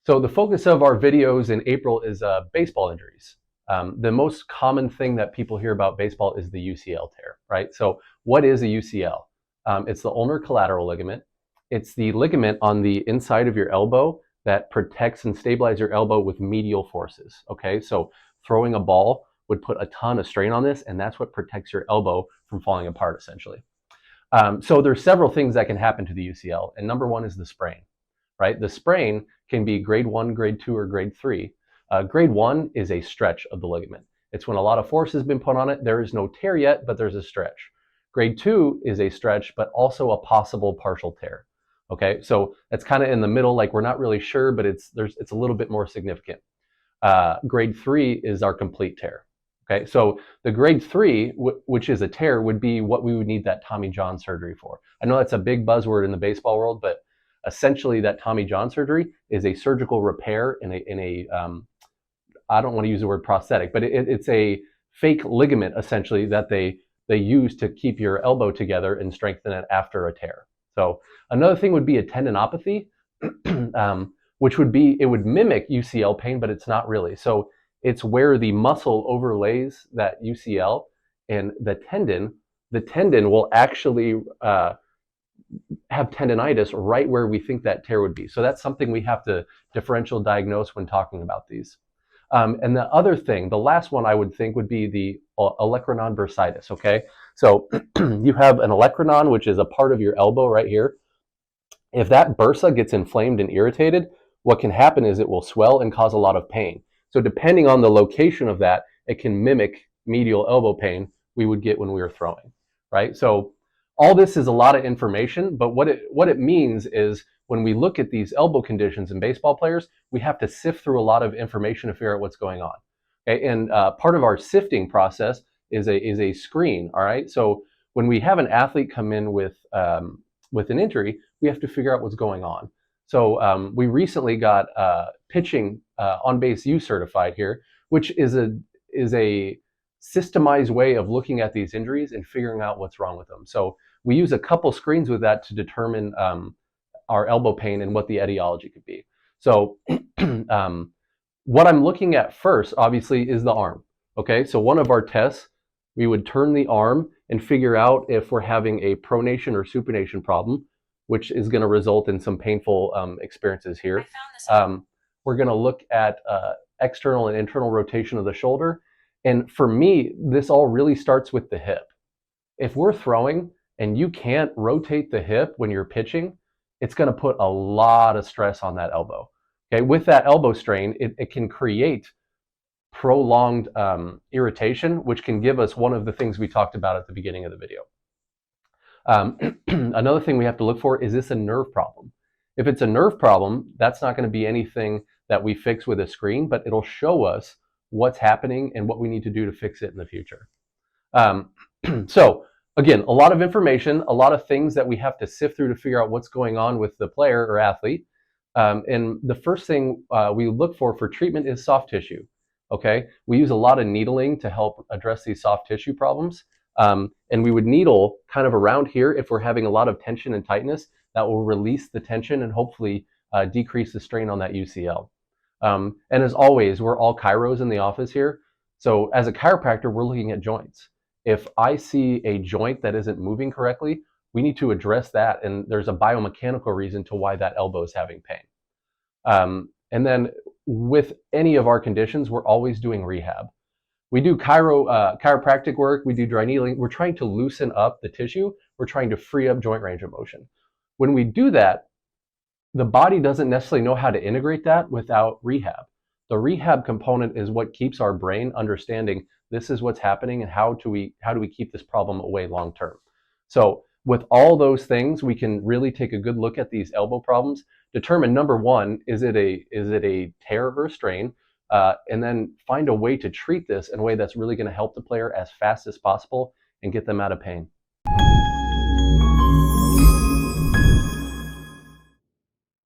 So the focus of our videos in April is baseball injuries. The most common thing that people hear about baseball is the UCL tear, right? So what is a UCL? It's the ulnar collateral ligament. It's the ligament on the inside of your elbow that protects and stabilizes your elbow with medial forces, okay? So throwing a ball would put a ton of strain on this, and that's what protects your elbow from falling apart, essentially. So there's several things that can happen to the UCL, and number one is the sprain, right? The sprain can be grade 1, grade 2, or grade 3. Grade 1 is a stretch of the ligament. It's when a lot of force has been put on it. There is no tear yet, but there's a stretch. Grade 2 is a stretch, but also a possible partial tear. Okay, so that's kind of in the middle, like we're not really sure, but it's a little bit more significant. Grade 3 is our complete tear. Okay, so the grade 3, which is a tear, would be what we would need that Tommy John surgery for. I know that's a big buzzword in the baseball world, but essentially that Tommy John surgery is a surgical repair in a I don't want to use the word prosthetic, but it's a fake ligament essentially that they use to keep your elbow together and strengthen it after a tear. So another thing would be a tendinopathy, which would be, it would mimic UCL pain, but it's not really. So it's where the muscle overlays that UCL, and the tendon will actually have tendinitis right where we think that tear would be. So that's something we have to differential diagnose when talking about these. And the other thing, the last one I would think would be the olecranon bursitis, okay? So you have an olecranon, which is a part of your elbow right here. If that bursa gets inflamed and irritated, what can happen is it will swell and cause a lot of pain. So depending on the location of that, it can mimic medial elbow pain we would get when we were throwing, right? So all this is a lot of information, but what it means is when we look at these elbow conditions in baseball players, we have to sift through a lot of information to figure out what's going on. Okay? And part of our sifting process is a screen, all right? So when we have an athlete come in with an injury, we have to figure out what's going on. So we recently got pitching on-base U certified here, which is a systemized way of looking at these injuries and figuring out what's wrong with them. So we use a couple screens with that to determine our elbow pain and what the etiology could be. So what I'm looking at first, obviously, is the arm. Okay, so one of our tests, we would turn the arm and figure out if we're having a pronation or supination problem, which is going to result in some painful experiences here. We're going to look at external and internal rotation of the shoulder. And for me, this all really starts with the hip. If we're throwing and you can't rotate the hip when you're pitching, it's going to put a lot of stress on that elbow. Okay, with that elbow strain, it can create prolonged irritation, which can give us one of the things we talked about at the beginning of the video. Another thing we have to look for, is this a nerve problem? If it's a nerve problem, that's not going to be anything that we fix with a screen, but it'll show us what's happening and what we need to do to fix it in the future. So again, a lot of information, a lot of things that we have to sift through to figure out what's going on with the player or athlete. And the first thing we look for treatment is soft tissue. Okay, we use a lot of needling to help address these soft tissue problems. And we would needle kind of around here if we're having a lot of tension and tightness. That will release the tension and hopefully decrease the strain on that UCL. And as always, we're all chiros in the office here. So as a chiropractor, we're looking at joints. If I see a joint that isn't moving correctly, we need to address that. And there's a biomechanical reason to why that elbow is having pain. And then with any of our conditions, we're always doing rehab. We do chiropractic work, we do dry needling. We're trying to loosen up the tissue. We're trying to free up joint range of motion. When we do that, the body doesn't necessarily know how to integrate that without rehab. The rehab component is what keeps our brain understanding this is what's happening and how do we keep this problem away long term. So with all those things, we can really take a good look at these elbow problems, determine number one, is it a tear or a strain, and then find a way to treat this in a way that's really going to help the player as fast as possible and get them out of pain.